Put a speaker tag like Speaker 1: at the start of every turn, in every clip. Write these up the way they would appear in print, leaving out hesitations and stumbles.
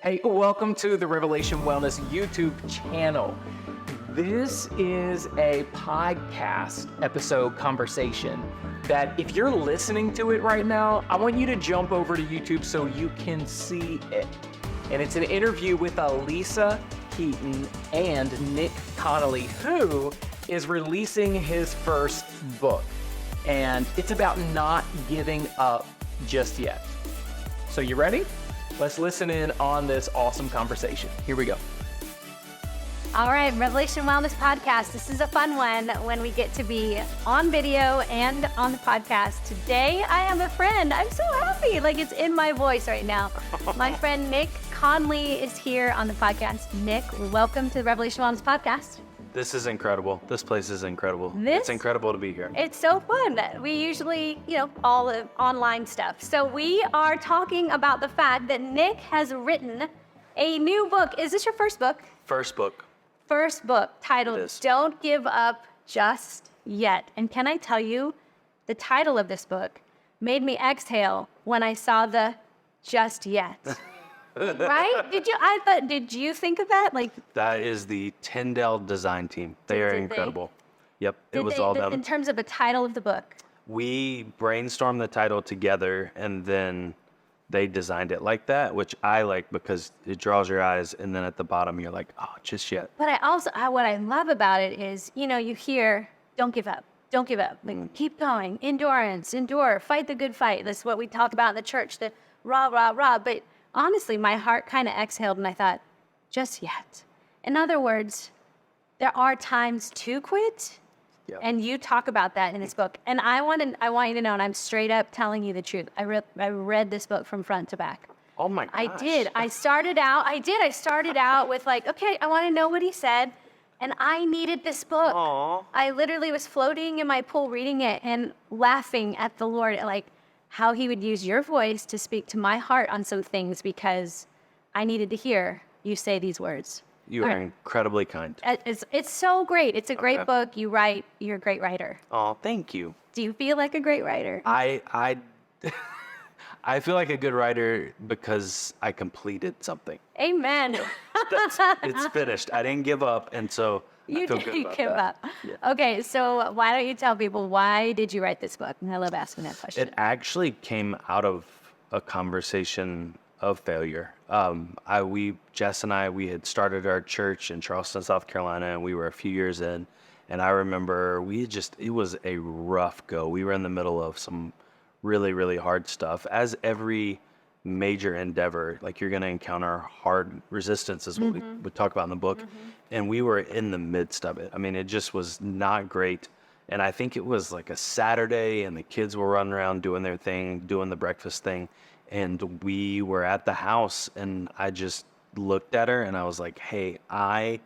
Speaker 1: Hey, welcome to the Revelation Wellness YouTube channel. This is a podcast episode conversation that if you're listening to it right now, I want you to jump over to YouTube so you can see it. And it's an interview with Alisa Keeton and Nick Connolly, who is releasing his first book. And it's about not giving up just yet. So you ready? Let's listen in on this awesome conversation. Here we go.
Speaker 2: All right, Revelation Wellness Podcast. This is a fun one when we get to be on video and on the podcast. Today, I have a friend. I'm so happy. Like it's in my voice right now. My friend Nick Connolly is here on the podcast. Nick, welcome to the Revelation Wellness Podcast.
Speaker 3: This is incredible. This place is incredible. It's incredible to be here.
Speaker 2: It's so fun. We usually, all the online stuff. So we are talking about the fact that Nick has written a new book. Is this your first book?
Speaker 3: First book.
Speaker 2: First book titled Don't Give Up Just Yet. And can I tell you, the title of this book made me exhale when I saw the just yet. Right? Did you think of that?
Speaker 3: That is the Tyndale design team. They are incredible. Yep, it was all them.
Speaker 2: In terms of the title of the book?
Speaker 3: We brainstormed the title together and then they designed it like that, which I like because it draws your eyes and then at the bottom you're like, oh, just yet.
Speaker 2: But what I love about it is, you hear, don't give up. Don't give up. Keep going. Endurance, endure, fight the good fight. That's what we talk about in the church, the rah, rah, rah. But honestly, my heart kind of exhaled and I thought, just yet. In other words, there are times to quit. Yep. And you talk about that in this book. And I want you to know, and I'm straight up telling you the truth. I read this book from front to back.
Speaker 3: Oh my gosh.
Speaker 2: I did. I started out with okay, I want to know what he said. And I needed this book.
Speaker 3: Aww.
Speaker 2: I literally was floating in my pool reading it and laughing at the Lord, how he would use your voice to speak to my heart on some things because I needed to hear you say these words.
Speaker 3: You are incredibly kind.
Speaker 2: It's so great. It's a great book. You write. You're a great writer.
Speaker 3: Oh, thank you.
Speaker 2: Do you feel like a great writer?
Speaker 3: I feel like a good writer because I completed something.
Speaker 2: Amen.
Speaker 3: It's finished. I didn't give up, and so I feel good about that.
Speaker 2: Yeah. Okay, so why don't you tell people, why did you write this book? And I love asking that question.
Speaker 3: It actually came out of a conversation of failure. Jess and I, we had started our church in Charleston, South Carolina, and we were a few years in. And I remember it was a rough go. We were in the middle of some really, really hard stuff. As every major endeavor, you're going to encounter hard resistance is what we talk about in the book. Mm-hmm. And we were in the midst of it. I mean, it just was not great. And I think it was a Saturday and the kids were running around doing their thing, doing the breakfast thing. And we were at the house and I just looked at her and I was like, hey, I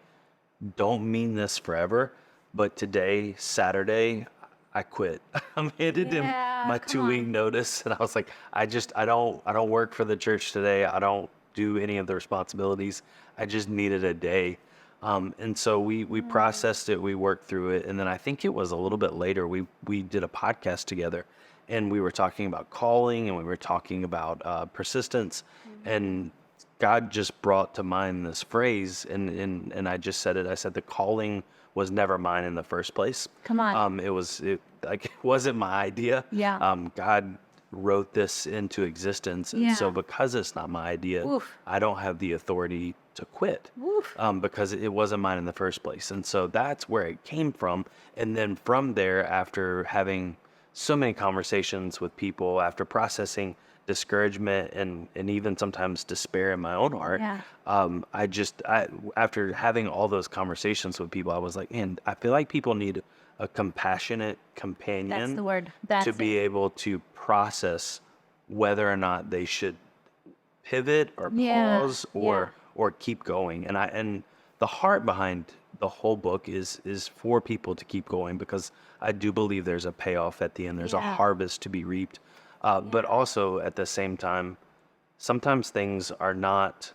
Speaker 3: don't mean this forever, but today, Saturday, I quit. I handed him my 2-week notice and I was like, I don't work for the church today. I don't do any of the responsibilities. I just needed a day. And so we processed it, we worked through it. And then I think it was a little bit later, we did a podcast together. And we were talking about calling and we were talking about persistence. Mm-hmm. And God just brought to mind this phrase and I just said it. I said, the calling was never mine in the first place.
Speaker 2: Come on.
Speaker 3: It wasn't my idea.
Speaker 2: Yeah.
Speaker 3: God wrote this into existence. And so because it's not my idea, I don't have the authority to quit because it wasn't mine in the first place. And so that's where it came from. And then from there, after having so many conversations with people, after processing discouragement and even sometimes despair in my own heart, after having all those conversations with people, I was like, man, I feel like people need a compassionate companion.
Speaker 2: That's the word.
Speaker 3: To be able to process whether or not they should pivot or pause or keep going. And the heart behind the whole book is for people to keep going because I do believe there's a payoff at the end. There's a harvest to be reaped. But also at the same time, sometimes things are not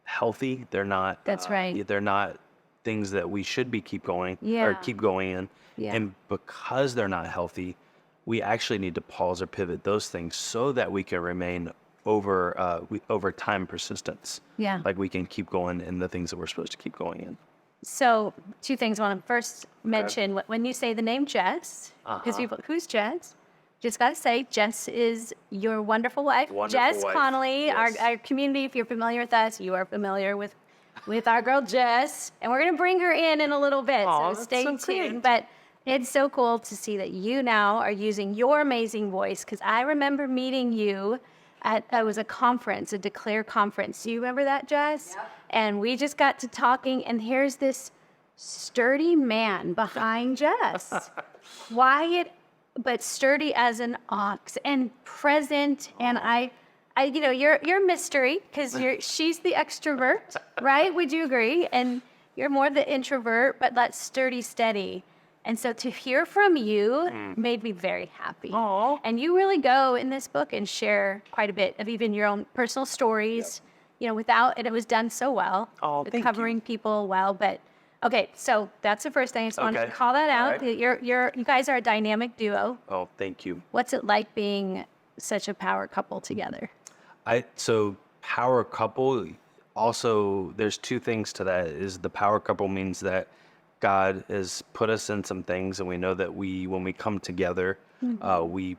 Speaker 3: healthy. They're not.
Speaker 2: That's right.
Speaker 3: They're not things that we should be keep going in. Yeah. And because they're not healthy, we actually need to pause or pivot those things so that we can remain over time persistence.
Speaker 2: Yeah.
Speaker 3: Like we can keep going in the things that we're supposed to keep going in.
Speaker 2: So 2 things I want to first mention. When you say the name Jess, because people, who's Jess? Just got to say, Jess is your wonderful wife. Jess Connolly,
Speaker 3: yes.
Speaker 2: our community. If you're familiar with us, you are familiar with our girl Jess. And we're going to bring her in a little bit,
Speaker 3: Aw,
Speaker 2: so
Speaker 3: that's
Speaker 2: stay
Speaker 3: so
Speaker 2: tuned.
Speaker 3: great.
Speaker 2: But it's so cool to see that you now are using your amazing voice, because I remember meeting you at, it was a conference, a Declare conference. Do you remember that, Jess? Yeah. And we just got to talking, and here's this sturdy man behind Jess. Quiet, but sturdy as an ox, and present. And I you're a mystery, because she's the extrovert, right? Would you agree? And you're more the introvert, but that sturdy, steady. And so to hear from you made me very happy.
Speaker 3: Aww.
Speaker 2: And you really go in this book and share quite a bit of even your own personal stories, and it was done so well.
Speaker 3: Oh,
Speaker 2: with
Speaker 3: thank
Speaker 2: covering people well. But okay, so that's the first thing. I just wanted to call that out.
Speaker 3: Right.
Speaker 2: You guys are a dynamic duo.
Speaker 3: Oh, thank you.
Speaker 2: What's it like being such a power couple together?
Speaker 3: So power couple, also there's 2 things to that. Is the power couple means that God has put us in some things, and we know that when we come together, we,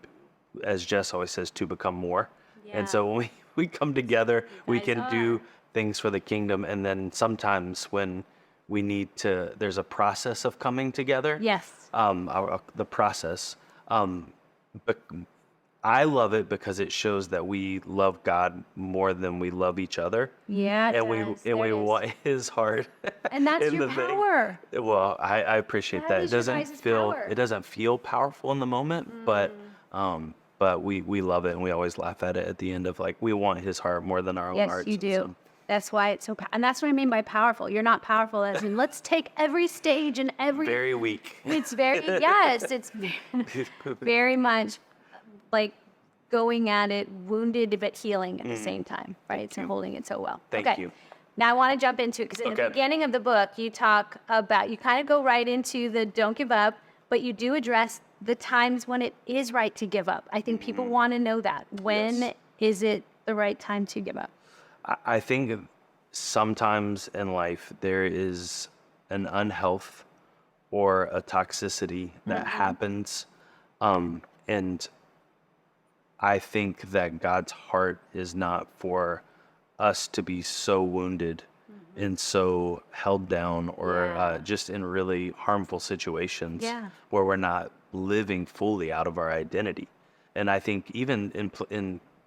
Speaker 3: as Jess always says, to become more.
Speaker 2: Yeah.
Speaker 3: And so when we come together, we
Speaker 2: guys
Speaker 3: can do things for the kingdom. And then sometimes when we need to, there's a process of coming together.
Speaker 2: Yes.
Speaker 3: The process. But I love it because it shows that we love God more than we love each other.
Speaker 2: Yeah,
Speaker 3: and we want His heart.
Speaker 2: And that's
Speaker 3: in
Speaker 2: your
Speaker 3: the thing.
Speaker 2: power.
Speaker 3: Well, I appreciate
Speaker 2: That
Speaker 3: that.
Speaker 2: is
Speaker 3: It
Speaker 2: your
Speaker 3: doesn't
Speaker 2: guys'
Speaker 3: feel
Speaker 2: power.
Speaker 3: it doesn't feel powerful in the moment, but we love it, and we always laugh at it at the end of like we want His heart more than our own
Speaker 2: Yes,
Speaker 3: hearts.
Speaker 2: you do. That's why it's so, and that's what I mean by powerful. You're not powerful as in, let's take every stage and every.
Speaker 3: Very weak.
Speaker 2: It's very, yes, it's very much like going at it, wounded but healing at the same time, right? So holding it so well.
Speaker 3: Thank you.
Speaker 2: Now I want to jump into it, because in the beginning of the book, you talk about, you kind of go right into the don't give up, but you do address the times when it is right to give up. I think people want to know that. When is it the right time to give up?
Speaker 3: I think sometimes in life there is an unhealth or a toxicity that happens, and I think that God's heart is not for us to be so wounded and so held down, or just in really harmful situations where we're not living fully out of our identity. And I think even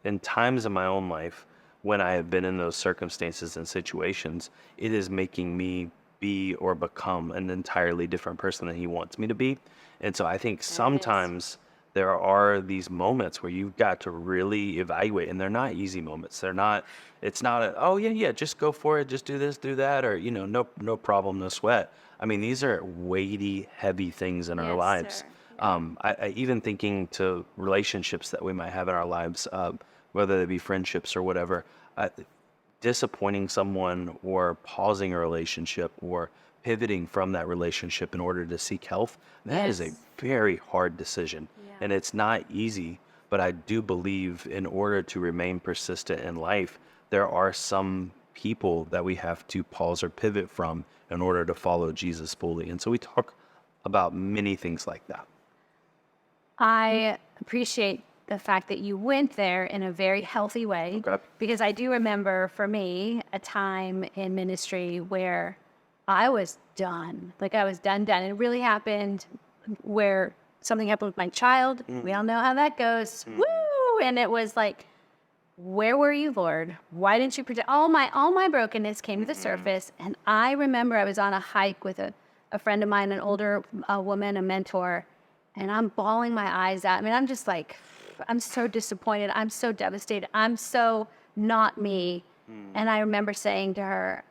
Speaker 3: in times in my own life when I have been in those circumstances and situations, it is making me be or become an entirely different person than He wants me to be. And so I think sometimes there are these moments where you've got to really evaluate, and they're not easy moments. It's not just go for it, just do this, do that, or, no problem, no sweat. I mean, these are weighty, heavy things in our lives. I even thinking to relationships that we might have in our lives, whether they be friendships or whatever, disappointing someone or pausing a relationship or pivoting from that relationship in order to seek health, that is a very hard decision. And it's not easy, but I do believe in order to remain persistent in life, there are some people that we have to pause or pivot from in order to follow Jesus fully. And so we talk about many things like that.
Speaker 2: I appreciate the fact that you went there in a very healthy way, because I do remember for me a time in ministry where I was done. Like I was done. It really happened where something happened with my child. We all know how that goes. Woo! And it was like, where were you, Lord? Why didn't you protect? All my brokenness came to the surface. And I remember I was on a hike with a friend of mine, an older woman, a mentor, and I'm bawling my eyes out. I mean, I'm just like, I'm so disappointed. I'm so devastated. I'm so not me. And I remember saying to her,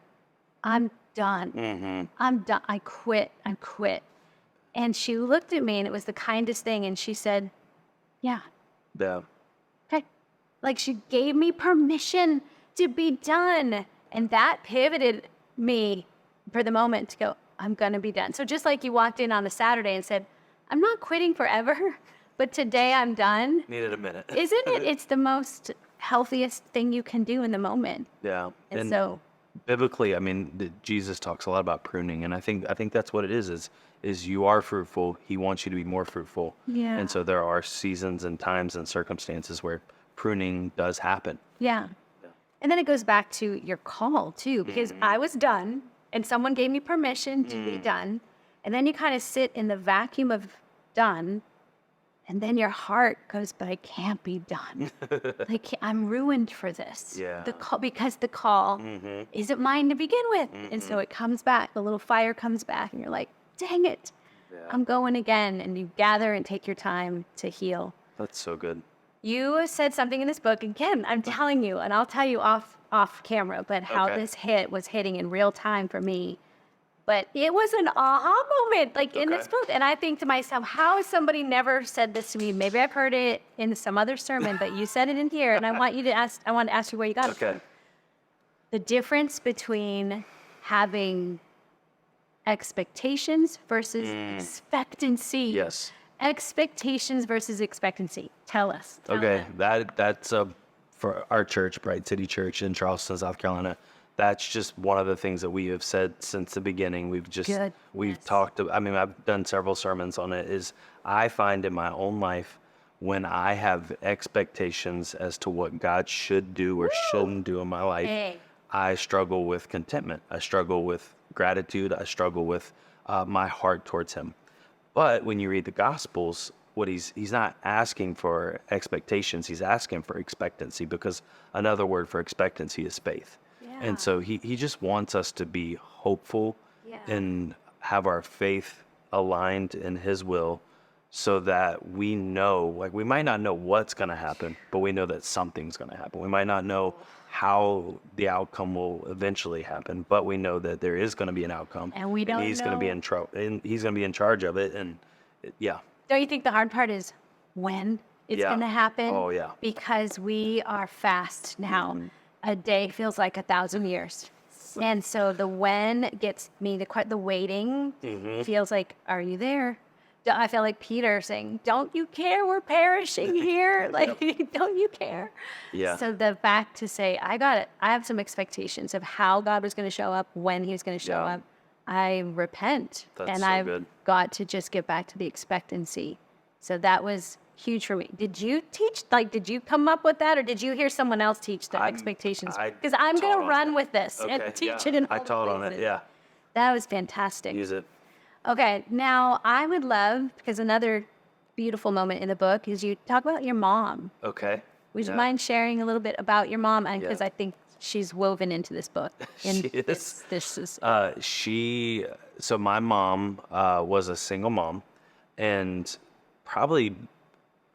Speaker 2: I'm done. I'm done. I quit. And she looked at me, and it was the kindest thing. And she said, yeah. Okay. Like she gave me permission to be done. And that pivoted me for the moment to go, I'm going to be done. So just like you walked in on a Saturday and said, I'm not quitting forever, but today I'm done.
Speaker 3: Needed a minute.
Speaker 2: Isn't it? It's the most healthiest thing you can do in the moment.
Speaker 3: Yeah.
Speaker 2: And so,
Speaker 3: Biblically, I mean, Jesus talks a lot about pruning, and I think that's what it is you are fruitful. He wants you to be more fruitful.
Speaker 2: Yeah.
Speaker 3: And so there are seasons and times and circumstances where pruning does happen.
Speaker 2: yeah. And then it goes back to your call too, because I was done and someone gave me permission to be done. And then you kind of sit in the vacuum of done. And then your heart goes, but I can't be done. Like, I'm ruined for this.
Speaker 3: Yeah.
Speaker 2: Because the call isn't mine to begin with. And so it comes back, the little fire comes back, and you're like, dang it, I'm going again. And you gather and take your time to heal.
Speaker 3: That's so good.
Speaker 2: You said something in this book, again, I'm telling you, and I'll tell you off camera, but how
Speaker 3: Okay.
Speaker 2: this was hitting in real time for me. But it was an aha moment, like in this
Speaker 3: Okay.
Speaker 2: book. And I think to myself, how has somebody never said this to me? Maybe I've heard it in some other sermon, but you said it in here. And I want to ask you where you got it from.
Speaker 3: Okay.
Speaker 2: The difference between having expectations versus expectancy.
Speaker 3: Yes.
Speaker 2: Expectations versus expectancy. Tell us. Tell
Speaker 3: Okay,
Speaker 2: us.
Speaker 3: that's for our church, Bright City Church in Charleston, South Carolina. That's just one of the things that we have said since the beginning. We've
Speaker 2: Goodness.
Speaker 3: talked. I mean, I've done several sermons on it. Is I find in my own life when I have expectations as to what God should do or shouldn't do in my life,
Speaker 2: Hey.
Speaker 3: I struggle with contentment. I struggle with gratitude. I struggle with my heart towards Him. But when you read the Gospels, what he's not asking for expectations, he's asking for expectancy, because another word for expectancy is faith.
Speaker 2: Yeah.
Speaker 3: And so he just wants us to be hopeful
Speaker 2: Yeah.
Speaker 3: and have our faith aligned in his will, so that we know, like, we might not know what's going to happen, but we know that something's going to happen. We might not know how the outcome will eventually happen, but we know that there is going to be an outcome,
Speaker 2: And we don't
Speaker 3: he's going to be
Speaker 2: know-
Speaker 3: in trouble, and he's going to be in charge of it. And yeah,
Speaker 2: Don't you think the hard part is when it's
Speaker 3: Yeah.
Speaker 2: going to happen?
Speaker 3: Oh, yeah.
Speaker 2: Because we are fast now. A day feels like 1,000 years. And so the when gets me, the waiting feels like, are you there? I feel like Peter saying, don't you care? We're perishing here. Like, don't you care?
Speaker 3: Yeah.
Speaker 2: So the fact to say, I got it. I have some expectations of how God was going to show up, when he was going to show
Speaker 3: Yeah.
Speaker 2: up. I repent.
Speaker 3: That's
Speaker 2: and
Speaker 3: so
Speaker 2: I've
Speaker 3: good.
Speaker 2: got to just get back to the expectancy. So that was huge for me. Did you teach, did you come up with that, or did you hear someone else teach the expectations?
Speaker 3: I
Speaker 2: Because I'm going
Speaker 3: taught
Speaker 2: to
Speaker 3: on
Speaker 2: it.
Speaker 3: it.
Speaker 2: With this and
Speaker 3: Okay,
Speaker 2: teach
Speaker 3: yeah.
Speaker 2: it in all
Speaker 3: I
Speaker 2: the
Speaker 3: taught on it.
Speaker 2: places.
Speaker 3: Yeah,
Speaker 2: That was fantastic.
Speaker 3: use it.
Speaker 2: Okay, now I would love, because another beautiful moment in the book is you talk about your mom.
Speaker 3: Okay.
Speaker 2: Would you
Speaker 3: Yeah.
Speaker 2: mind sharing a little bit about your mom? And because
Speaker 3: Yeah.
Speaker 2: I think she's woven into this book. And
Speaker 3: She is.
Speaker 2: This is
Speaker 3: So my mom was a single mom, and probably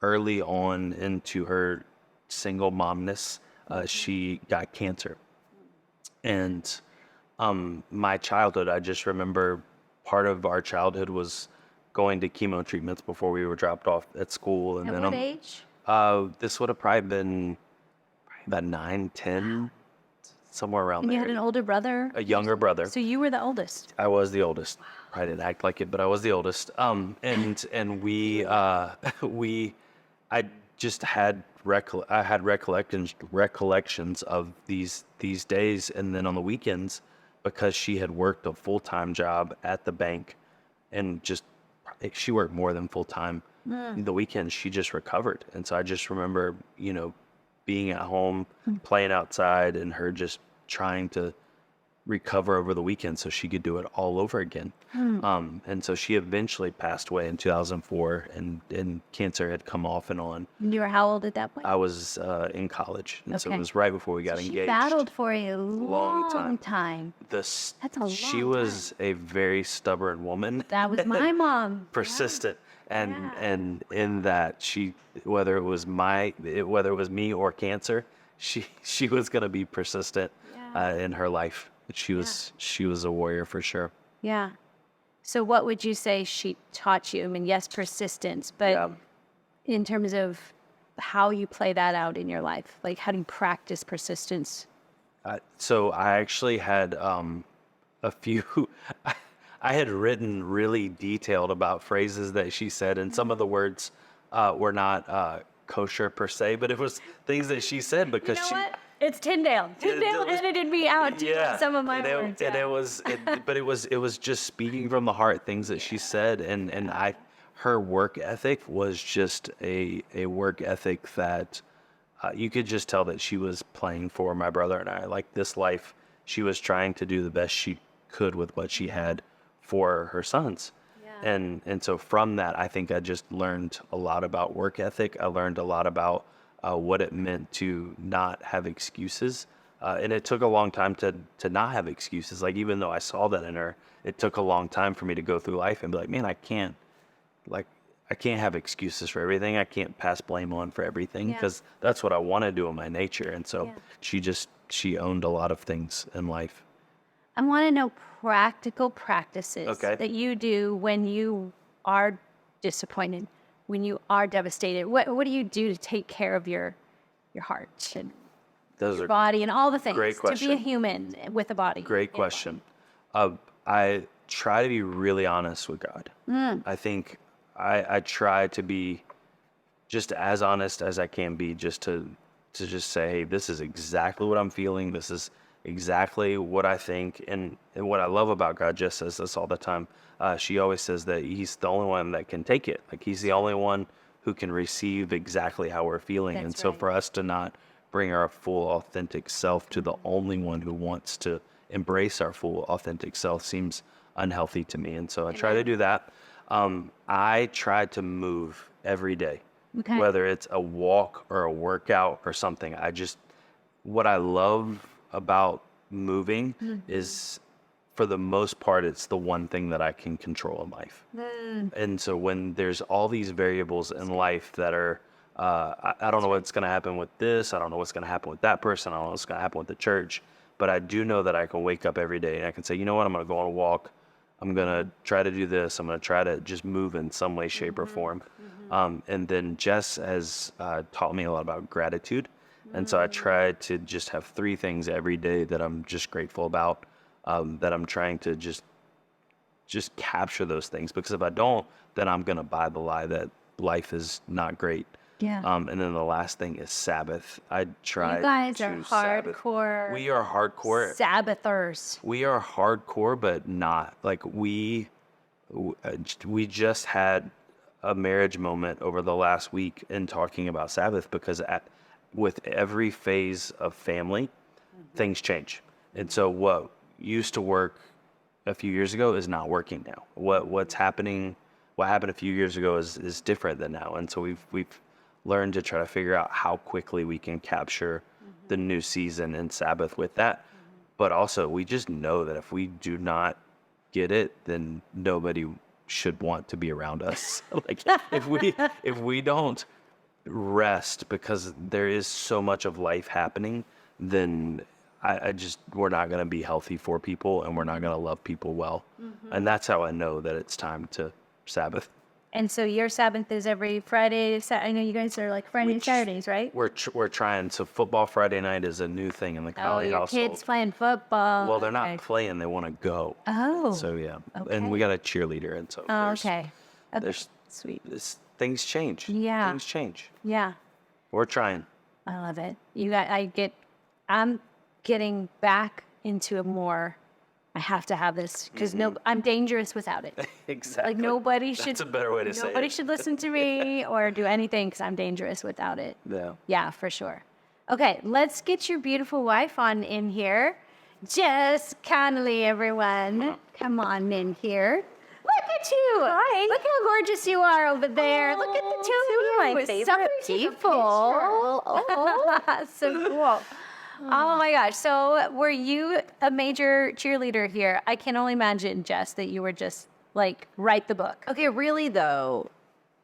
Speaker 3: early on into her single momness, she got cancer. And my childhood, I just remember part of our childhood was going to chemo treatments before we were dropped off at school. And
Speaker 2: at
Speaker 3: then
Speaker 2: what age?
Speaker 3: this would have probably been about 9, 10, somewhere around
Speaker 2: And you
Speaker 3: there.
Speaker 2: had an older brother?
Speaker 3: A younger brother.
Speaker 2: So you were the oldest.
Speaker 3: I was the oldest. I didn't act like it, but I was the oldest. And we I just had recollections of these days, and then on the weekends, because she had worked a full-time job at the bank, and just she worked more than full-time. The weekends she just recovered, and so I just remember, being at home, playing outside, and her just trying to recover over the weekend so she could do it all over again. And so she eventually passed away in 2004, and cancer had come off and on.
Speaker 2: And you were how old at that point?
Speaker 3: I was in college, and so
Speaker 2: Okay.
Speaker 3: it was right before we got
Speaker 2: She
Speaker 3: engaged.
Speaker 2: battled for a
Speaker 3: Long
Speaker 2: long
Speaker 3: time.
Speaker 2: time.
Speaker 3: That's
Speaker 2: a
Speaker 3: She
Speaker 2: long
Speaker 3: was a very stubborn woman.
Speaker 2: That was my mom.
Speaker 3: Persistent, and
Speaker 2: Yeah.
Speaker 3: and in that whether it was me or cancer, she was going to be persistent in her life. She was a warrior for sure.
Speaker 2: Yeah. So what would you say she taught you? I mean, yes, persistence, but
Speaker 3: Yeah.
Speaker 2: in terms of how you play that out in your life, like how do you practice persistence?
Speaker 3: So I actually had a few. I had written really detailed about phrases that she said, and some of the words were not kosher per se, but it was things that she said because
Speaker 2: You know what? It's Tyndale. Tyndale edited me out too. Some of my words.
Speaker 3: And it was just speaking from the heart, things that she said, and her work ethic was just a work ethic that you could just tell that she was playing for my brother and I. Like this life, she was trying to do the best she could with what she had for her sons. Yeah. And so from that, I think I just learned a lot about work ethic. I learned a lot about what it meant to not have excuses. And it took a long time to not have excuses. Like, even though I saw that in her, it took a long time for me to go through life and be like, man, I can't have excuses for everything. I can't pass blame on for everything, because that's what I want to do in my nature. And so she owned a lot of things in life.
Speaker 2: I want to know practical practices that you do when you are disappointed, when you are devastated. What do you do to take care of your heart and your body and all the things?
Speaker 3: Great question.
Speaker 2: To be a human with a body.
Speaker 3: Great question. I try to be really honest with God. I think I try to be just as honest as I can be, just to just say, hey, this is exactly what I'm feeling. This is exactly what I think. And what I love about God, Jess says this all the time. She always says that he's the only one that can take it. Like, he's the only one who can receive exactly how we're feeling.
Speaker 2: That's
Speaker 3: and so
Speaker 2: right.
Speaker 3: for us to not bring our full authentic self to the only one who wants to embrace our full authentic self seems unhealthy to me. And so I try to do that. I try to move every day, whether it's a walk or a workout or something. What I love about moving is, for the most part, it's the one thing that I can control in life. And so when there's all these variables in life that are, I don't know what's going to happen with this. I don't know what's going to happen with that person. I don't know what's going to happen with the church. But I do know that I can wake up every day and I can say, you know what, I'm going to go on a walk. I'm going to try to do this. I'm going to try to just move in some way, shape, or form. And then Jess has taught me a lot about gratitude. And so I try to just have 3 things every day that I'm just grateful about, that I'm trying to just capture those things. Because if I don't, then I'm going to buy the lie that life is not great.
Speaker 2: Yeah.
Speaker 3: And then the last thing is Sabbath. I try.
Speaker 2: You guys
Speaker 3: to
Speaker 2: are
Speaker 3: Sabbath.
Speaker 2: hardcore.
Speaker 3: We are hardcore.
Speaker 2: Sabbathers.
Speaker 3: We are hardcore, but not like we just had a marriage moment over the last week in talking about Sabbath, because with every phase of family, things change. And so what used to work a few years ago is not working now. What happened a few years ago is different than now. And so we've learned to try to figure out how quickly we can capture the new season and Sabbath with that. But also, we just know that if we do not get it, then nobody should want to be around us. Like, if we don't rest, because there is so much of life happening, then we're not going to be healthy for people, and we're not going to love people well. And that's how I know that it's time to Sabbath.
Speaker 2: And so your Sabbath is every Friday. I know you guys are like Friday and Saturdays, right?
Speaker 3: We're trying. So football Friday night is a new thing in the Connolly
Speaker 2: your
Speaker 3: household.
Speaker 2: kids playing football.
Speaker 3: Well, they're not playing. They want to go.
Speaker 2: Oh.
Speaker 3: So yeah.
Speaker 2: Okay.
Speaker 3: And we got a cheerleader, and so
Speaker 2: Okay.
Speaker 3: there's
Speaker 2: Sweet.
Speaker 3: things change.
Speaker 2: Yeah.
Speaker 3: Things change.
Speaker 2: Yeah.
Speaker 3: We're trying.
Speaker 2: I love it. I'm getting back into a more, I have to have this, because I'm dangerous without it.
Speaker 3: Exactly.
Speaker 2: Like, nobody should.
Speaker 3: That's a better way to say it.
Speaker 2: Nobody should listen to me or do anything, because I'm dangerous without it.
Speaker 3: Yeah.
Speaker 2: Yeah, for sure. Okay, let's get your beautiful wife on in here. Jess Connolly, everyone. Come on in here. Look at you. Hi. Look how gorgeous you are over there. Look at the two of you.
Speaker 4: My favorite
Speaker 2: people. Oh. So cool. Oh my gosh. So were you a major cheerleader here? I can only imagine, Jess, that you were just like, write the book.
Speaker 4: Okay, really though,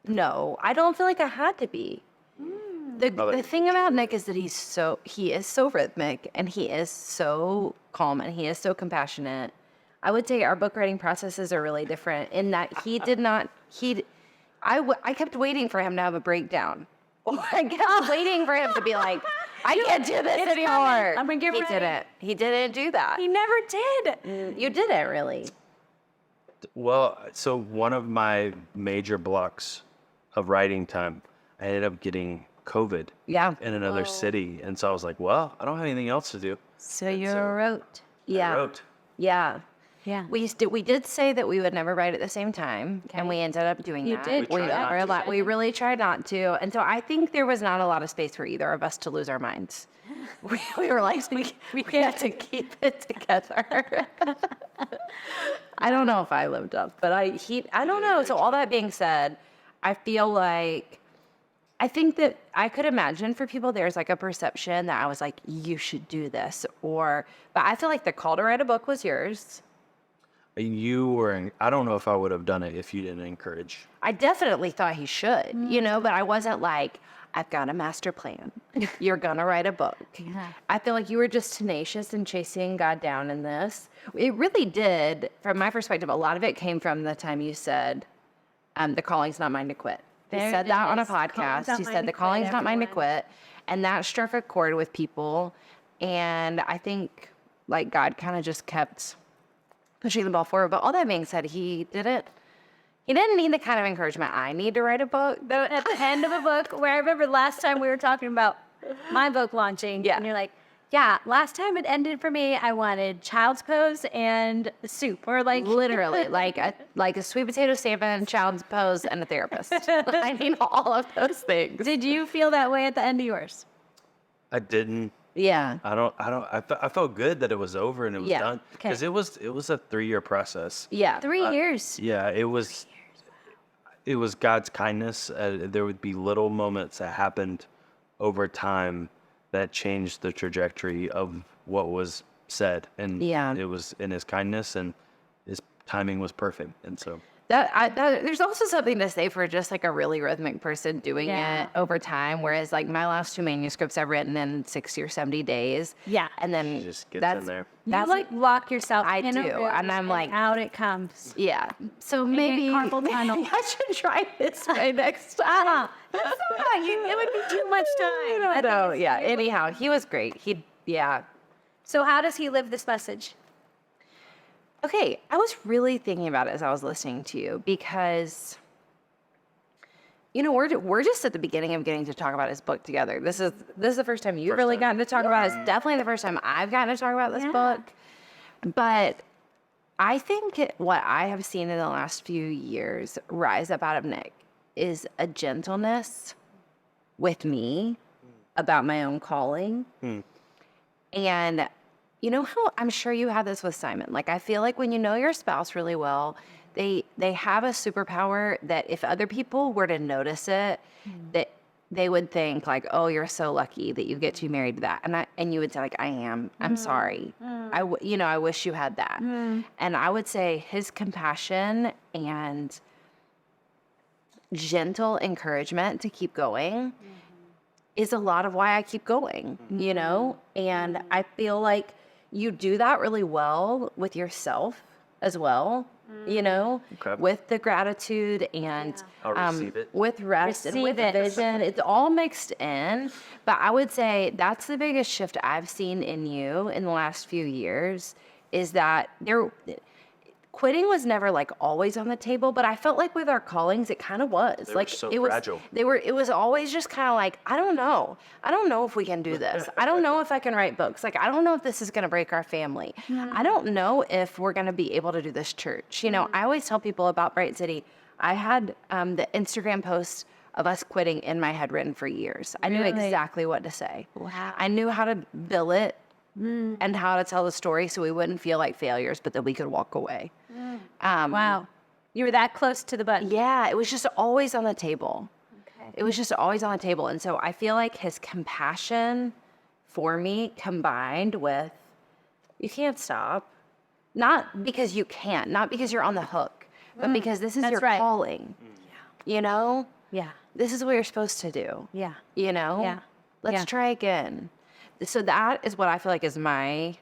Speaker 4: no, I don't feel like I had to be. The thing about Nick is that he is so rhythmic, and he is so calm, and he is so compassionate. I would say our book writing processes are really different in that I kept waiting for him to have a breakdown. Or I kept waiting for him to be like, I can't do this anymore.
Speaker 2: I'm gonna get ready.
Speaker 4: He didn't do that.
Speaker 2: He never did.
Speaker 4: You didn't really.
Speaker 3: Well, so one of my major blocks of writing time, I ended up getting COVID
Speaker 4: Yeah.
Speaker 3: in another city. And so I was like, well, I don't have anything else to do.
Speaker 2: So you wrote.
Speaker 4: Yeah.
Speaker 3: I wrote.
Speaker 4: Yeah.
Speaker 2: Yeah.
Speaker 4: We did say that we would never write at the same time, and we ended up doing
Speaker 2: You
Speaker 4: that.
Speaker 2: did.
Speaker 3: We tried not to.
Speaker 4: We really tried not to, and so I think there was not a lot of space for either of us to lose our minds. We were like, we have to keep it together. I don't know if I lived up, but I don't know. So all that being said, I feel like I think that I could imagine for people there's like a perception that I was like, you should do this, but I feel like the call to write a book was yours.
Speaker 3: I don't know if I would have done it if you didn't encourage.
Speaker 4: I definitely thought he should, but I wasn't like, I've got a master plan. You're going to write a book.
Speaker 2: Yeah.
Speaker 4: I feel like you were just tenacious and chasing God down in this. It really did, from my perspective, a lot of it came from the time you said, the calling's not mine to quit. You
Speaker 2: There
Speaker 4: said
Speaker 2: it
Speaker 4: that on a
Speaker 2: is. Calling's
Speaker 4: podcast.
Speaker 2: not
Speaker 4: You
Speaker 2: mine
Speaker 4: said
Speaker 2: to
Speaker 4: the
Speaker 2: quit,
Speaker 4: calling's not mine to
Speaker 2: everyone.
Speaker 4: quit. And that struck a chord with people. And I think like God kind of just kept pushing the ball forward. But all that being said, he didn't need the kind of encouragement I need to write a book.
Speaker 2: Though at the end of a book, where I remember last time we were talking about my book launching,
Speaker 4: Yeah.
Speaker 2: and you're like, yeah, last time it ended for me, I wanted child's pose and soup, or like
Speaker 4: Literally, like a sweet potato salmon, child's pose, and a therapist. I mean, all of those things.
Speaker 2: Did you feel that way at the end of yours?
Speaker 3: I didn't.
Speaker 4: Yeah.
Speaker 3: I felt good that it was over and it was
Speaker 4: Yeah,
Speaker 3: done.
Speaker 2: okay.
Speaker 3: Because it was a 3-year process.
Speaker 4: Yeah.
Speaker 2: 3 years.
Speaker 3: Yeah, it was God's kindness. There would be little moments that happened over time that changed the trajectory of what was said, and
Speaker 4: Yeah.
Speaker 3: it was in His kindness, and His timing was perfect, and so
Speaker 4: There's also something to say for just like a really rhythmic person doing
Speaker 2: Yeah.
Speaker 4: it over time. Whereas like my last 2 manuscripts I've written in 60 or 70 days.
Speaker 2: Yeah.
Speaker 4: And then
Speaker 3: it just gets
Speaker 4: that's
Speaker 3: in there.
Speaker 2: You
Speaker 4: That's
Speaker 2: like lock yourself
Speaker 4: I
Speaker 2: in a
Speaker 4: do,
Speaker 2: room
Speaker 4: and I'm like-
Speaker 2: out it comes.
Speaker 4: yeah. So maybe
Speaker 2: carpal tunnel.
Speaker 4: maybe I should try this way next time.
Speaker 2: That's so right. It would be too much time.
Speaker 4: I don't know. Yeah. Anyhow, he was great. Yeah.
Speaker 2: So how does he live this message?
Speaker 4: Okay, I was really thinking about it as I was listening to you because, we're just at the beginning of getting to talk about his book together. This is the first time you've really gotten to talk about it. It's definitely the first time I've gotten to talk about this book. But I think what I have seen in the last few years rise up out of Nick is a gentleness with me about my own calling. And you know how I'm sure you have this with Simon. Like I feel like when you know your spouse really well, they have a superpower that if other people were to notice it, that they would think like, "Oh, you're so lucky that you get to be married to that." And you would say like, "I am. I'm sorry. I wish you had that." And I would say his compassion and gentle encouragement to keep going is a lot of why I keep going, And I feel like you do that really well with yourself as well,
Speaker 3: Okay.
Speaker 4: with the gratitude and
Speaker 3: I'll receive it.
Speaker 4: with rest and with
Speaker 2: Receive it.
Speaker 4: vision. It's all mixed in. But I would say that's the biggest shift I've seen in you in the last few years is that quitting was never like always on the table, but I felt like with our callings, it kind of was.
Speaker 3: They were
Speaker 4: Like
Speaker 3: so
Speaker 4: it was,
Speaker 3: fragile.
Speaker 4: it was always just kind of like, I don't know if we can do this. I don't know if I can write books. Like, I don't know if this is going to break our family. I don't know if we're going to be able to do this church. I always tell people about Bright City. I had the Instagram posts of us quitting in my head written for years. I knew
Speaker 2: Really?
Speaker 4: exactly what to say.
Speaker 2: Wow.
Speaker 4: I knew how to bill it and how to tell the story so we wouldn't feel like failures, but that we could walk away.
Speaker 2: Wow. You were that close to the button.
Speaker 4: Yeah, it was just always on the table.
Speaker 2: Okay.
Speaker 4: It was just always on the table. And so I feel like his compassion for me combined with, you can't stop. Not because you can't, not because you're on the hook, but because this is
Speaker 2: That's
Speaker 4: your
Speaker 2: right.
Speaker 4: calling.
Speaker 2: Yeah.
Speaker 4: This is what you're supposed to do.
Speaker 2: Yeah.
Speaker 4: Yeah. Let's
Speaker 2: Yeah.
Speaker 4: try again. So that is what I feel like is my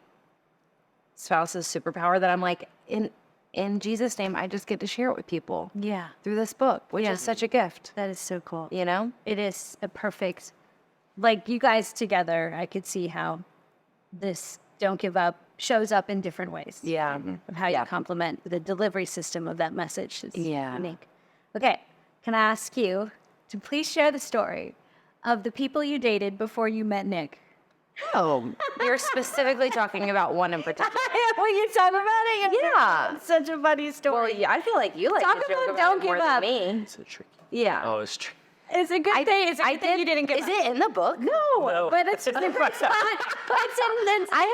Speaker 4: spouse's superpower that I'm like, in Jesus' name, I just get to share it with people
Speaker 2: Yeah.
Speaker 4: through this book, which
Speaker 2: Yeah.
Speaker 4: is such a gift,
Speaker 2: That is so cool. It is a perfect, like you guys together, I could see how this Don't Give Up shows up in different ways.
Speaker 4: Yeah.
Speaker 2: Of how you complement the delivery system of that message. Is
Speaker 4: Yeah.
Speaker 2: unique. Okay. Can I ask you to please share the story of the people you dated before you met Nick?
Speaker 4: Oh, you're specifically talking about one in particular.
Speaker 2: Will you talk about it?
Speaker 4: Yeah.
Speaker 2: It's such a funny story.
Speaker 4: Well, yeah, I feel like you like
Speaker 2: Talk
Speaker 4: to joke
Speaker 2: about
Speaker 4: about
Speaker 2: Don't
Speaker 4: it more
Speaker 2: Give
Speaker 4: than
Speaker 2: Up.
Speaker 4: me.
Speaker 3: Is it tricky?
Speaker 4: Yeah.
Speaker 3: Oh, it's tricky.
Speaker 2: It's a good thing. It's a good thing you didn't give
Speaker 4: Is
Speaker 2: up.
Speaker 4: it in the book?
Speaker 2: No, but it's in the
Speaker 4: I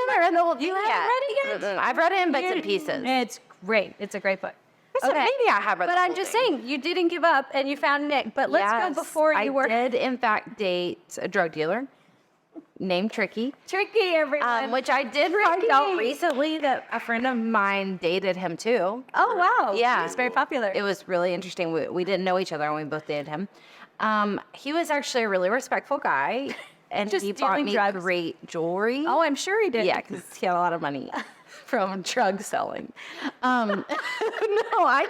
Speaker 4: haven't read the whole thing
Speaker 2: You
Speaker 4: yet.
Speaker 2: haven't read it yet?
Speaker 4: I've read it in bits and pieces.
Speaker 2: It's great. It's a great book.
Speaker 4: So maybe I have read
Speaker 2: But
Speaker 4: the
Speaker 2: I'm
Speaker 4: whole
Speaker 2: just
Speaker 4: thing.
Speaker 2: saying, you didn't give up and you found Nick. But let's go
Speaker 4: Yes,
Speaker 2: before you were
Speaker 4: I did, in fact, date a drug dealer named Tricky,
Speaker 2: tricky, everyone.
Speaker 4: which I did find out recently that a friend of mine dated him too.
Speaker 2: Oh, wow.
Speaker 4: Yeah.
Speaker 2: He's very popular.
Speaker 4: It was really interesting. We didn't know each other and we both dated him. He was actually a really respectful guy, and
Speaker 2: Just
Speaker 4: he bought
Speaker 2: dealing
Speaker 4: me
Speaker 2: drugs.
Speaker 4: great jewelry.
Speaker 2: Oh, I'm sure he did.
Speaker 4: Yeah, because he had a lot of money from drug selling. No, I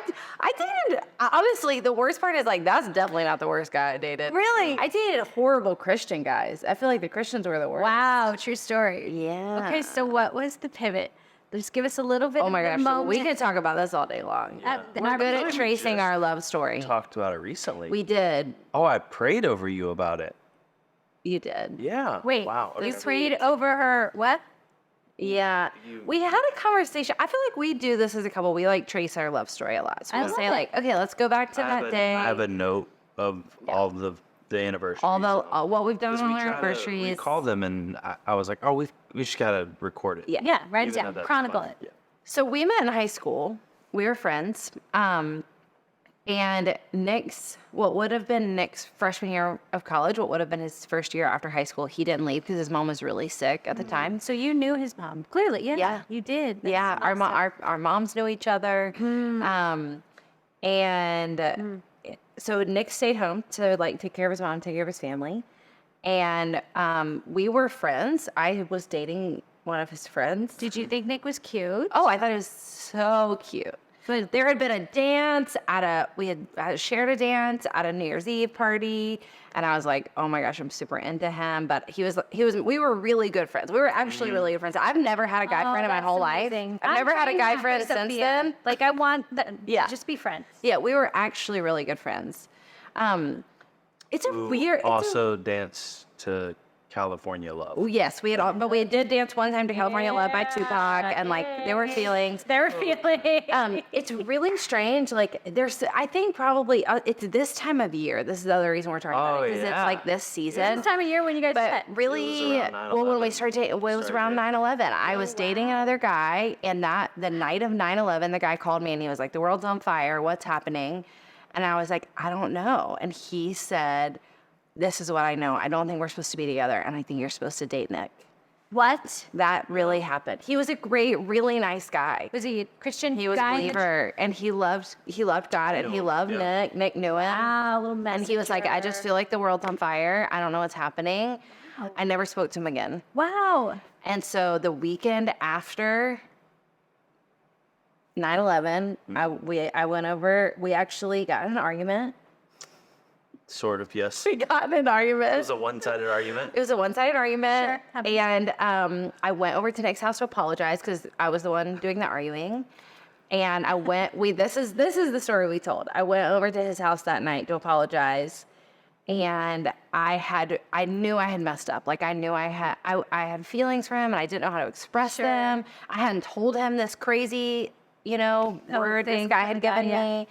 Speaker 4: dated, honestly, the worst part is like, that's definitely not the worst guy I dated.
Speaker 2: Really?
Speaker 4: I dated horrible Christian guys. I feel like the Christians were the worst.
Speaker 2: Wow, true story.
Speaker 4: Yeah.
Speaker 2: Okay, so what was the pivot? Just give us a little bit
Speaker 4: Oh my
Speaker 2: of
Speaker 4: gosh,
Speaker 2: the moment.
Speaker 4: we could talk about this all day long. We're good at tracing our love story.
Speaker 3: Talked about it recently.
Speaker 4: We did.
Speaker 3: Oh, I prayed over you about it.
Speaker 4: You did.
Speaker 3: Yeah.
Speaker 2: Wait,
Speaker 3: Wow.
Speaker 2: you
Speaker 3: okay.
Speaker 2: prayed over her what?
Speaker 4: Yeah. We had a conversation. I feel like we do this as a couple. We like trace our love story a lot. So
Speaker 2: I
Speaker 4: we'll
Speaker 2: love
Speaker 4: say
Speaker 2: it.
Speaker 4: like, okay, let's go back to that day.
Speaker 3: I have a note of all the anniversaries.
Speaker 4: all what we've done on our
Speaker 3: We
Speaker 4: anniversaries.
Speaker 3: call them, and I was like, oh, we just gotta record it.
Speaker 4: Yeah.
Speaker 2: Write it
Speaker 3: Even though
Speaker 2: down,
Speaker 3: that's
Speaker 2: chronicle
Speaker 3: fun.
Speaker 2: it.
Speaker 3: Yeah.
Speaker 4: So we met in high school. We were friends. And what would have been Nick's freshman year of college, what would have been his first year after high school, he didn't leave because his mom was really sick at the time.
Speaker 2: So you knew his mom, clearly, yeah.
Speaker 4: Yeah.
Speaker 2: You did. That's
Speaker 4: Yeah,
Speaker 2: awesome.
Speaker 4: our moms knew each other. So Nick stayed home to like take care of his mom, take care of his family. And we were friends. I was dating one of his friends.
Speaker 2: Did you think Nick was cute?
Speaker 4: Oh, I thought it was so cute. But there had been a dance we had shared a dance at a New Year's Eve party, and I was like, oh my gosh, I'm super into him. But we were really good friends. We were actually really good friends. I've never had a guy friend in my whole life. I've never had a guy friend since then.
Speaker 2: Like I want that.
Speaker 4: Yeah.
Speaker 2: Just be friends.
Speaker 4: Yeah, we were actually really good friends. It's a weird.
Speaker 3: Also dance to California Love.
Speaker 4: Yes, we did dance one time to California Love by Tupac, and like there were feelings.
Speaker 2: There were feelings.
Speaker 4: It's really strange. Like I think probably it's this time of year. This is the other reason we're talking about it, because it's like this season.
Speaker 2: This time of year when you guys
Speaker 4: But
Speaker 2: met.
Speaker 4: really,
Speaker 3: It was around
Speaker 4: well, when we
Speaker 3: 9/11.
Speaker 4: started dating, it was around 9/11. I was dating another guy, and the night of 9/11, the guy called me and he was like, "The world's on fire. What's happening?" And I was like, "I don't know." And he said, "This is what I know. I don't think we're supposed to be together, and I think you're supposed to date Nick."
Speaker 2: What?
Speaker 4: That really happened. He was a great, really nice guy.
Speaker 2: Was he a Christian
Speaker 4: He was a
Speaker 2: guy?
Speaker 4: believer, and he loved God, and he loved Nick. Nick knew him.
Speaker 2: Wow, a little
Speaker 4: And
Speaker 2: messenger.
Speaker 4: he was like, I just feel like the world's on fire. I don't know what's happening. I never spoke to him again.
Speaker 2: Wow.
Speaker 4: And so the weekend after 9/11, I went over. We actually got in an argument.
Speaker 3: Sort of, yes.
Speaker 4: We got in an argument.
Speaker 3: It was a one-sided argument.
Speaker 4: It was a one-sided argument,
Speaker 2: Sure, happens.
Speaker 4: and I went over to Nick's house to apologize because I was the one doing the arguing. And I went. This is the story we told. I went over to his house that night to apologize, and I knew I had messed up. Like I knew I had feelings for him, and I didn't know how to express them. I hadn't told him this crazy, word this
Speaker 2: thing
Speaker 4: guy had given
Speaker 2: yeah.
Speaker 4: me.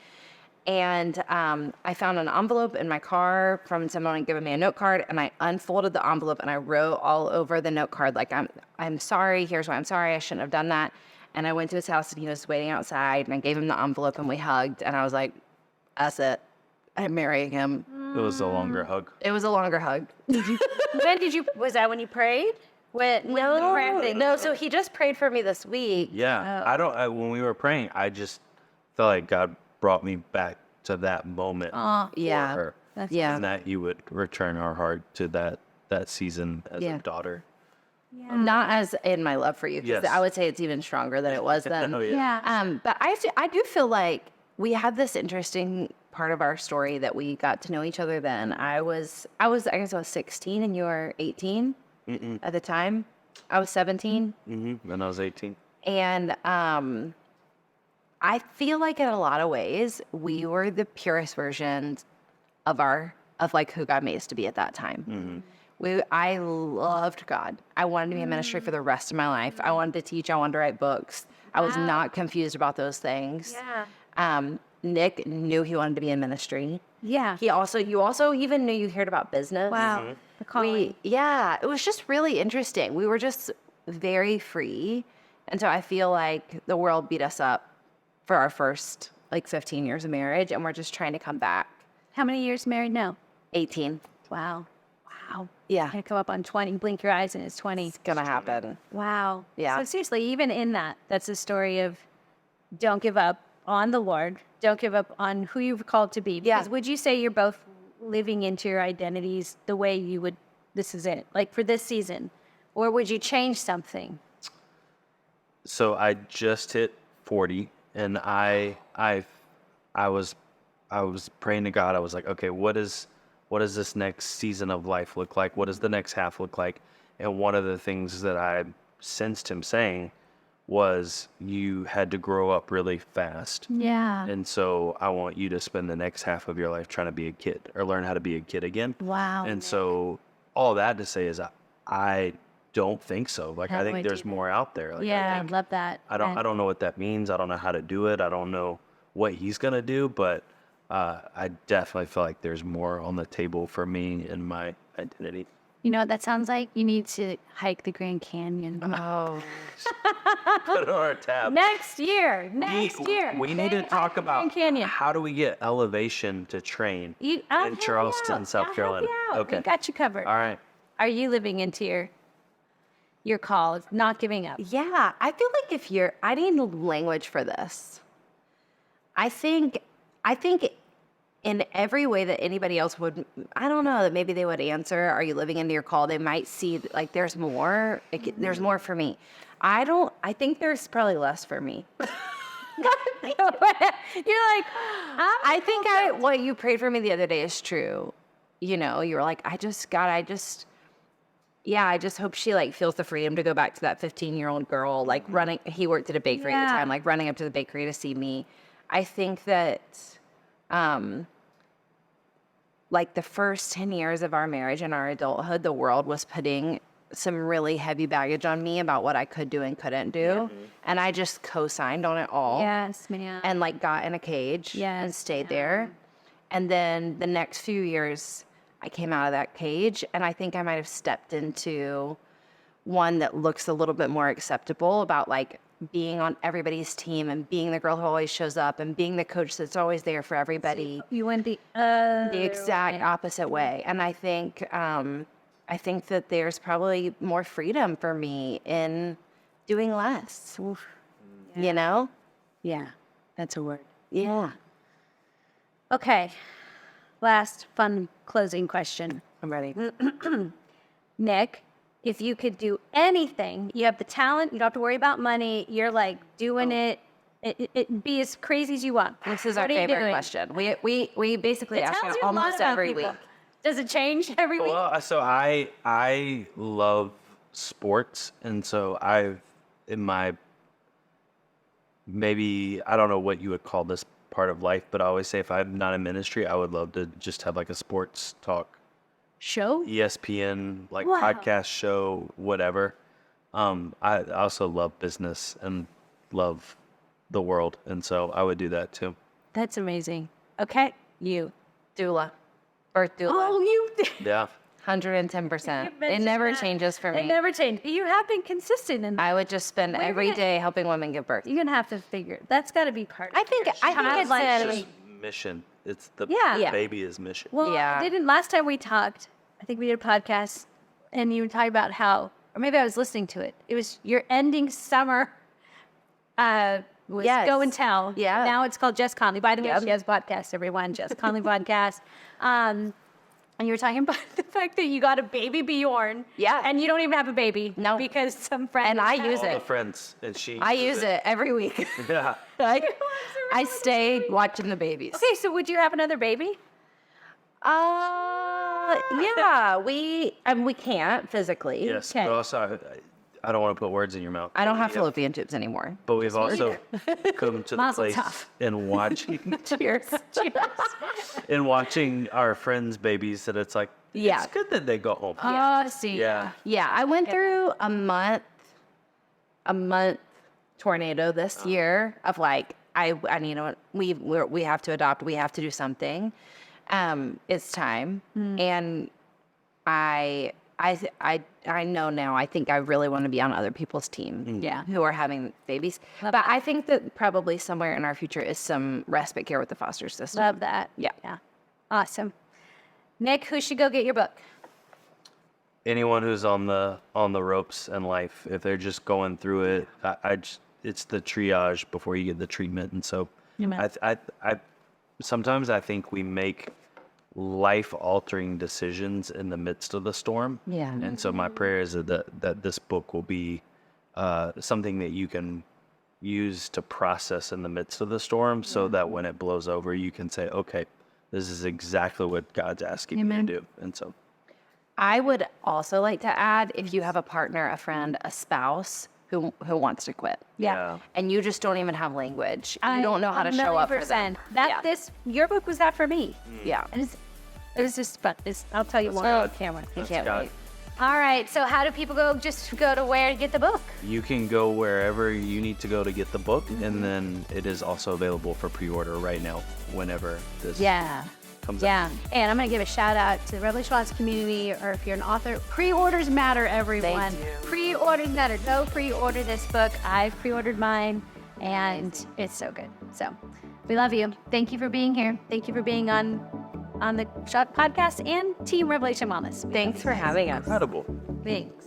Speaker 4: And I found an envelope in my car from someone giving me a note card, and I unfolded the envelope and I wrote all over the note card like, I'm sorry, here's why I'm sorry, I shouldn't have done that. And I went to his house and he was waiting outside, and I gave him the envelope and we hugged, and I was like, that's it. I'm marrying him.
Speaker 3: It was a longer hug.
Speaker 4: It was a longer hug.
Speaker 2: Was that when you prayed?
Speaker 4: No, so he just prayed for me this week.
Speaker 3: Yeah. When we were praying, I just felt like God brought me back to that moment.
Speaker 4: Yeah.
Speaker 3: For her,
Speaker 4: Yeah.
Speaker 3: and that He would return our heart to that season as a daughter.
Speaker 4: Not as in my love for you, because
Speaker 3: Yes.
Speaker 4: I would say it's even stronger than it was then.
Speaker 3: Oh, yeah.
Speaker 2: Yeah.
Speaker 4: But I do feel like we had this interesting part of our story that we got to know each other then. I guess I was 16 and you were 18 at the time. I was 17.
Speaker 3: When I was 18.
Speaker 4: And I feel like in a lot of ways we were the purest versions of of like who God made us to be at that time. I loved God. I wanted to be in ministry for the rest of my life. I wanted to teach. I wanted to write books. I was not confused about those things.
Speaker 2: Yeah.
Speaker 4: Nick knew he wanted to be in ministry.
Speaker 2: Yeah.
Speaker 4: You also even knew you cared about business.
Speaker 2: Wow. The calling.
Speaker 4: It was just really interesting. We were just very free. And so I feel like the world beat us up for our first like 15 years of marriage, and we're just trying to come back.
Speaker 2: How many years married now?
Speaker 4: 18.
Speaker 2: Wow. Wow.
Speaker 4: Yeah.
Speaker 2: Gonna come up on 20. Blink your eyes and it's 20.
Speaker 4: It's going to happen.
Speaker 2: Wow.
Speaker 4: Yeah.
Speaker 2: So seriously, even in that's a story of don't give up on the Lord. Don't give up on who you've called to be. Because would you say you're both living into your identities the way you would, this is it, like for this season? Or would you change something?
Speaker 3: So I just hit 40, and I was praying to God. I was like, okay, what does this next season of life look like? What does the next half look like? And one of the things that I sensed him saying was, you had to grow up really fast.
Speaker 2: Yeah.
Speaker 3: And so I want you to spend the next half of your life trying to be a kid, or learn how to be a kid again.
Speaker 2: Wow.
Speaker 3: And so all that to say is, I don't think so. Like, I think there's more out there. Like,
Speaker 2: I love that.
Speaker 3: I don't know what that means. I don't know how to do it. I don't know what he's gonna do, but I definitely feel like there's more on the table for me and my identity.
Speaker 2: You know what that sounds like? You need to hike the Grand Canyon.
Speaker 4: Oh.
Speaker 3: Put it on our tab.
Speaker 2: Next year.
Speaker 3: We need to talk about
Speaker 2: Grand Canyon.
Speaker 3: how do we get elevation to train
Speaker 2: I'll
Speaker 3: in
Speaker 2: help you
Speaker 3: Charleston,
Speaker 2: out.
Speaker 3: South
Speaker 2: I'll
Speaker 3: Carolina.
Speaker 2: help you out.
Speaker 3: Okay.
Speaker 2: We got you covered.
Speaker 3: All right.
Speaker 2: Are you living into your call of not giving up?
Speaker 4: Yeah, I feel like I need language for this. I think in every way that anybody else would, I don't know, that maybe they would answer, are you living into your call? They might see like there's more. There's more for me. I think there's probably less for me.
Speaker 2: You're like,
Speaker 4: I think what you prayed for me the other day is true. You know, you were like, I just hope she like feels the freedom to go back to that 15-year-old girl, like running. He worked at a bakery at the time, like running up to the bakery to see me. I think that, like the first 10 years of our marriage and our adulthood, the world was putting some really heavy baggage on me about what I could do and couldn't do. Mm-hmm. And I just co-signed on it all.
Speaker 2: Yes, ma'am.
Speaker 4: And like got in a cage and stayed there. And then the next few years, I came out of that cage, and I think I might have stepped into one that looks a little bit more acceptable about like being on everybody's team and being the girl who always shows up and being the coach that's always there for everybody.
Speaker 2: You went the
Speaker 4: exact opposite way. And I think that there's probably more freedom for me in doing less. Oof. Yeah. You know?
Speaker 2: Yeah, that's a word.
Speaker 4: Yeah.
Speaker 2: Okay. Last fun closing question.
Speaker 4: I'm ready.
Speaker 2: Nick, if you could do anything, you have the talent, you don't have to worry about money, you're like doing it be as crazy as you want.
Speaker 4: This is our favorite question. We basically ask it almost every week.
Speaker 2: Does it change every week?
Speaker 3: Well, so I love sports, and so maybe I don't know what you would call this part of life, but I always say if I'm not in ministry, I would love to just have like a sports talk
Speaker 2: show,
Speaker 3: ESPN, like podcast show, whatever. I also love business and love the world, and so I would do that too.
Speaker 2: That's amazing. Okay, you
Speaker 4: doula, birth doula.
Speaker 2: Oh, you did.
Speaker 3: Yeah.
Speaker 4: 110%. It never changes for me.
Speaker 2: It never changed. You have been consistent in that.
Speaker 4: I would just spend every day helping women give birth.
Speaker 2: You're gonna have to figure. That's got to be part of
Speaker 4: I think it's
Speaker 3: just mission. It's the baby is mission.
Speaker 2: Well, last time we talked, I think we did a podcast, and you were talking about how, or maybe I was listening to it. It was your ending summer. Was Go and Tell.
Speaker 4: Yeah.
Speaker 2: Now it's called Jess Connolly. By the way, she has a podcast, everyone. Jess Connolly podcast. And you were talking about the fact that you got a baby Bjorn.
Speaker 4: Yeah.
Speaker 2: And you don't even have a baby.
Speaker 4: No.
Speaker 2: Because some friend.
Speaker 4: And I use
Speaker 3: All
Speaker 4: it.
Speaker 3: the friends, and she.
Speaker 4: I use it every week.
Speaker 3: Yeah.
Speaker 4: I stay watching the babies.
Speaker 2: Okay, so would you have another baby?
Speaker 4: Yeah. We can't physically.
Speaker 3: Yes,
Speaker 2: Okay.
Speaker 3: but also I don't want to put words in your mouth.
Speaker 4: I don't have fallopian tubes anymore.
Speaker 3: But we've also come to the
Speaker 2: Mazel
Speaker 3: place
Speaker 2: tov.
Speaker 3: in watching
Speaker 4: Cheers.
Speaker 3: in watching our friends' babies that it's like,
Speaker 4: Yeah.
Speaker 3: it's good that they go home.
Speaker 2: Oh, see.
Speaker 3: Yeah.
Speaker 4: Yeah, I went through a month tornado this year of like, you know, we have to adopt, we have to do something. It's time. And I know now, I think I really want to be on other people's team.
Speaker 2: Yeah.
Speaker 4: Who are having babies. But I think that probably somewhere in our future is some respite care with the foster system.
Speaker 2: Love that.
Speaker 4: Yeah.
Speaker 2: Yeah. Awesome. Nick, who should go get your book?
Speaker 3: Anyone who's on the ropes in life, if they're just going through it, it's the triage before you get the treatment. And so I sometimes I think we make life-altering decisions in the midst of the storm.
Speaker 4: Yeah.
Speaker 3: And so my prayer is that this book will be something that you can use to process in the midst of the storm, so that when it blows over, you can say, okay, this is exactly what God's asking me to do. And so
Speaker 4: I would also like to add, if you have a partner, a friend, a spouse who wants to quit.
Speaker 3: Yeah.
Speaker 4: And you just don't even have language. You don't know how to show up for them.
Speaker 2: Your book was that for me.
Speaker 4: Yeah.
Speaker 2: And it was just fun. I'll tell you more on camera.
Speaker 4: I can't
Speaker 3: God.
Speaker 4: wait.
Speaker 2: All right. So how do people go? Just go to where to get the book?
Speaker 3: you can go wherever you need to go to get the book, and then it is also available for pre-order right now, whenever this comes out.
Speaker 2: Yeah. And I'm going to give a shout out to the Revelation Wellness community, or if you're an author, pre-orders matter, everyone.
Speaker 4: They do.
Speaker 2: Pre-orders matter. Go pre-order this book. I've pre-ordered mine, and it's so good. So we love you. Thank you for being here. Thank you for being on the Shot Podcast and Team Revelation Wellness.
Speaker 4: Thanks for having us.
Speaker 3: Incredible.
Speaker 2: Thanks.